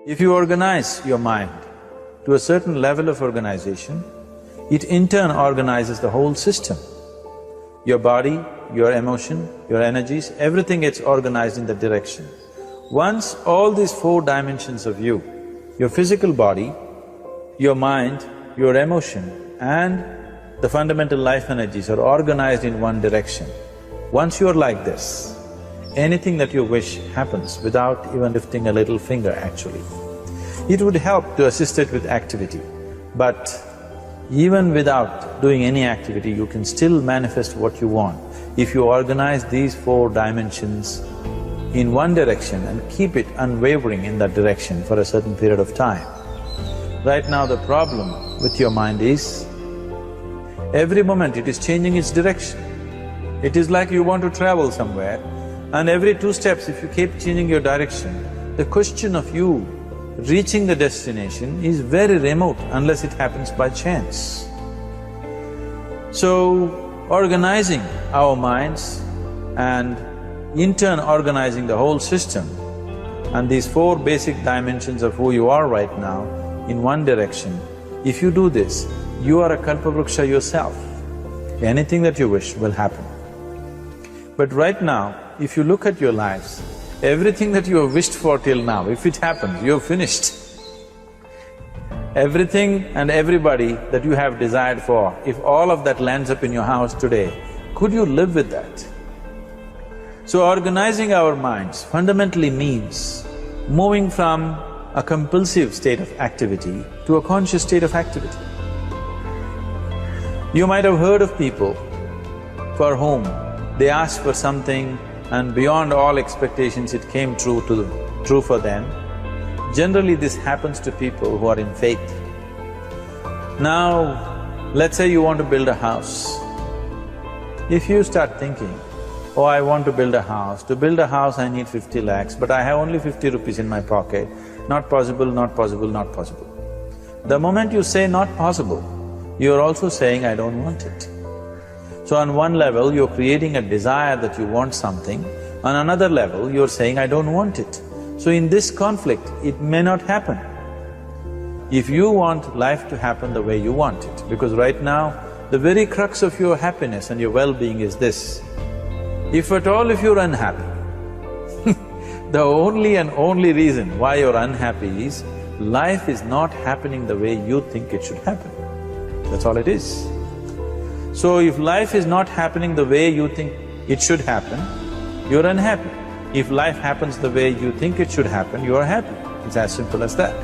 If you organize your mind to a certain level of organization, it in turn organizes the whole system. Your body, your emotion, your energies, everything gets organized in that direction. Once all these four dimensions of you, your physical body, your mind, your emotion and the fundamental life energies are organized in one direction, once you're like this, anything that you wish happens without even lifting a little finger actually. It would help to assist it with activity, but even without doing any activity, you can still manifest what you want if you organize these four dimensions in one direction and keep it unwavering in that direction for a certain period of time. Right now the problem with your mind is, every moment it is changing its direction. It is like you want to travel somewhere and every 2 steps if you keep changing your direction, the question of you reaching the destination is very remote unless it happens by chance. So, organizing our minds and in turn organizing the whole system and these 4 basic dimensions of who you are right now in one direction, if you do this, you are a kalpavruksha yourself. Anything that you wish will happen. But right now, if you look at your lives, everything that you have wished for till now, if it happens, you have finished. Everything and everybody that you have desired for, if all of that lands up in your house today, could you live with that? So organizing our minds fundamentally means moving from a compulsive state of activity to a conscious state of activity. You might have heard of people for whom they asked for something and beyond all expectations it came true for them. Generally this happens to people who are in faith. Now, let's say you want to build a house. If you start thinking, oh, I want to build a house, to build a house I need 50 lakhs, but I have only 50 rupees in my pocket, not possible, not possible, not possible. The moment you say not possible, you're also saying, I don't want it. So on one level, you're creating a desire that you want something, on another level, you're saying, I don't want it. So in this conflict, it may not happen. If you want life to happen the way you want it, because right now, the very crux of your happiness and your well-being is this. If at all if you're unhappy, the only and only reason why you're unhappy is, life is not happening the way you think it should happen. That's all it is. So if life is not happening the way you think it should happen, you're unhappy. If life happens the way you think it should happen, you are happy. It's as simple as that.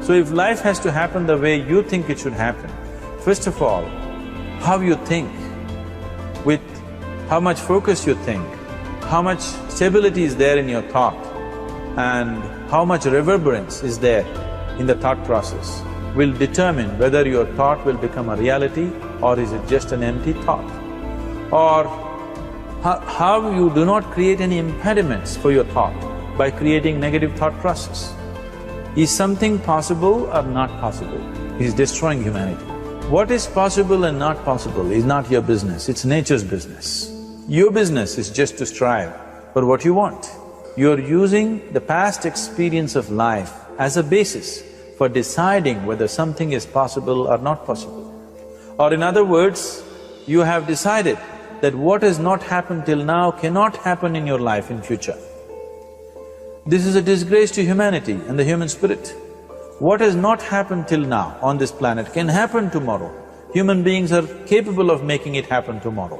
So if life has to happen the way you think it should happen, first of all, how you think, with how much focus you think, how much stability is there in your thought, and how much reverberance is there in the thought process will determine whether your thought will become a reality or is it just an empty thought. Or how you do not create any impediments for your thought by creating negative thought process. Is something possible or not possible? Is destroying humanity. What is possible and not possible is not your business, it's nature's business. Your business is just to strive for what you want. You're using the past experience of life as a basis for deciding whether something is possible or not possible. Or in other words, you have decided that what has not happened till now cannot happen in your life in future. This is a disgrace to humanity and the human spirit. What has not happened till now on this planet can happen tomorrow. Human beings are capable of making it happen tomorrow.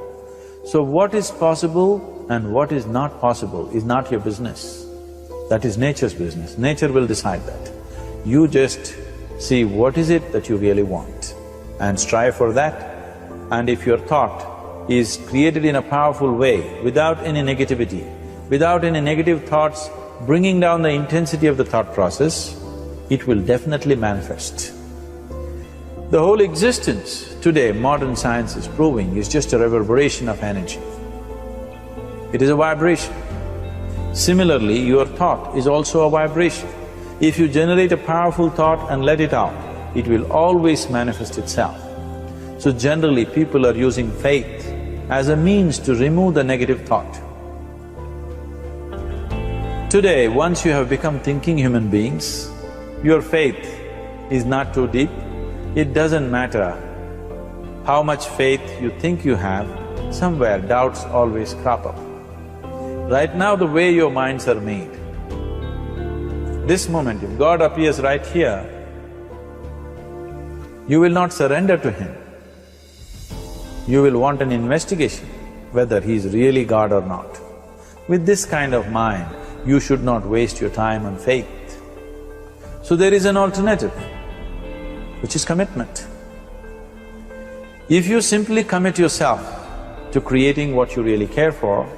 So what is possible and what is not possible is not your business. That is nature's business. Nature will decide that. You just see what is it that you really want and strive for that. And if your thought is created in a powerful way, without any negativity, without any negative thoughts bringing down the intensity of the thought process, it will definitely manifest. The whole existence today, modern science is proving, is just a reverberation of energy. It is a vibration. Similarly, your thought is also a vibration. If you generate a powerful thought and let it out, it will always manifest itself. So generally, people are using faith as a means to remove the negative thought. Today, once you have become thinking human beings, your faith is not too deep. It doesn't matter how much faith you think you have, somewhere doubts always crop up. Right now, the way your minds are made, this moment, if God appears right here, you will not surrender to Him. You will want an investigation whether He is really God or not. With this kind of mind, you should not waste your time on faith. So there is an alternative, which is commitment. If you simply commit yourself to creating what you really care for,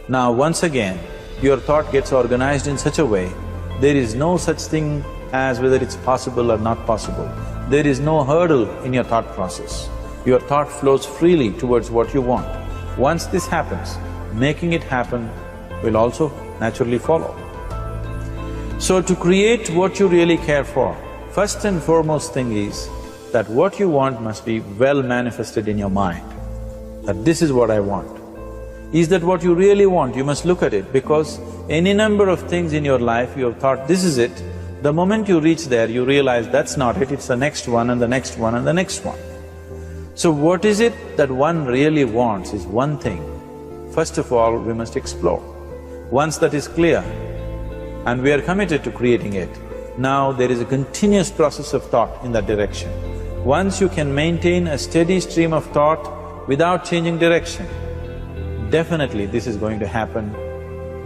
now once again, your thought gets organized in such a way, there is no such thing as whether it's possible or not possible. There is no hurdle in your thought process. Your thought flows freely towards what you want. Once this happens, making it happen will also naturally follow. So to create what you really care for, first and foremost thing is that what you want must be well manifested in your mind, that this is what I want. Is that what you really want? You must look at it, because any number of things in your life you have thought, this is it. The moment you reach there, you realize that's not it, it's the next one and the next one and the next one. So what is it that one really wants is one thing. First of all, we must explore. Once that is clear and we are committed to creating it, now there is a continuous process of thought in that direction. Once you can maintain a steady stream of thought without changing direction, definitely this is going to happen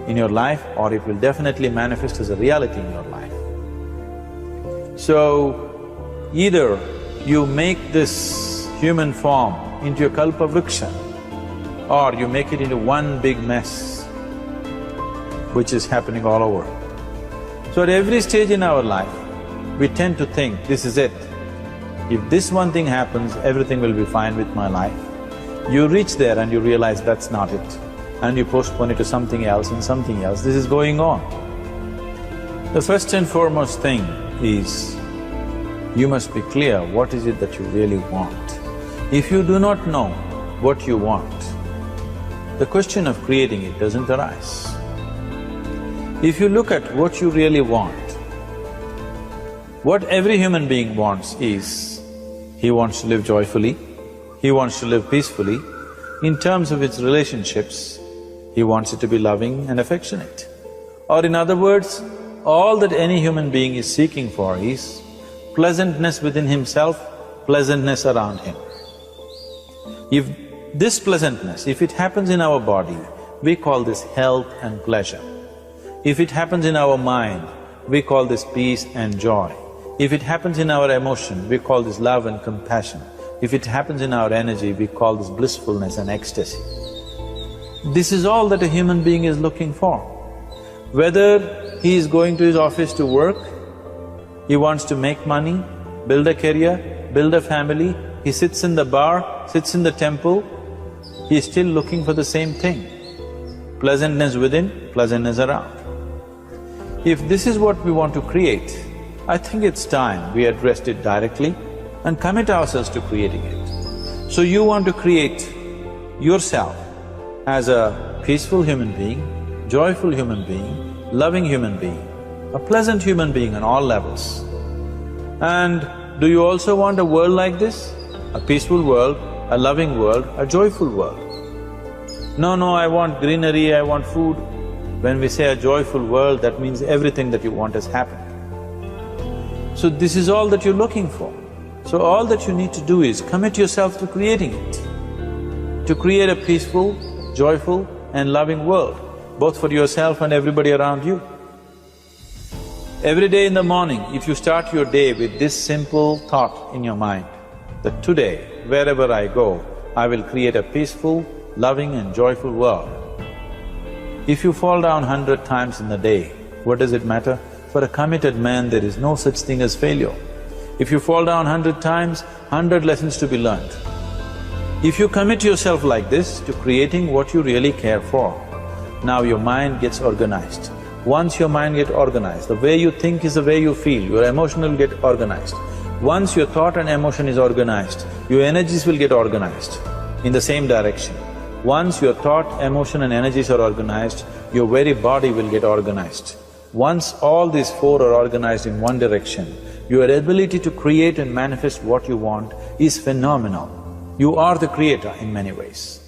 in your life, or it will definitely manifest as a reality in your life. So, either you make this human form into a kalpa vriksha, or you make it into one big mess, which is happening all over. So at every stage in our life, we tend to think, this is it. If this one thing happens, everything will be fine with my life. You reach there and you realize that's not it, and you postpone it to something else and something else. This is going on. The first and foremost thing is, you must be clear what is it that you really want. If you do not know what you want, the question of creating it doesn't arise. If you look at what you really want, what every human being wants is, he wants to live joyfully, he wants to live peacefully. In terms of its relationships, he wants it to be loving and affectionate. Or in other words, all that any human being is seeking for is pleasantness within himself, pleasantness around him. If this pleasantness, if it happens in our body, we call this health and pleasure. If it happens in our mind, we call this peace and joy. If it happens in our emotion, we call this love and compassion. If it happens in our energy, we call this blissfulness and ecstasy. This is all that a human being is looking for. Whether he is going to his office to work, he wants to make money, build a career, build a family, he sits in the bar, sits in the temple, he is still looking for the same thing. Pleasantness within, pleasantness around. If this is what we want to create, I think it's time we addressed it directly and commit ourselves to creating it. So you want to create yourself as a peaceful human being, joyful human being, loving human being, a pleasant human being on all levels. And do you also want a world like this? A peaceful world, a loving world, a joyful world? No, I want greenery, I want food. When we say a joyful world, that means everything that you want has happened. So this is all that you're looking for. So all that you need to do is commit yourself to creating it, to create a peaceful, joyful and loving world, both for yourself and everybody around you. Every day in the morning, if you start your day with this simple thought in your mind, that today, wherever I go, I will create a peaceful, loving and joyful world. If you fall down 100 times in the day, what does it matter? For a committed man, there is no such thing as failure. If you fall down 100 times, 100 lessons to be learned. If you commit yourself like this to creating what you really care for, now your mind gets organized. Once your mind gets organized, the way you think is the way you feel, your emotion will get organized. Once your thought and emotion is organized, your energies will get organized in the same direction. Once your thought, emotion and energies are organized, your very body will get organized. Once all these four are organized in one direction, your ability to create and manifest what you want is phenomenal. You are the creator in many ways.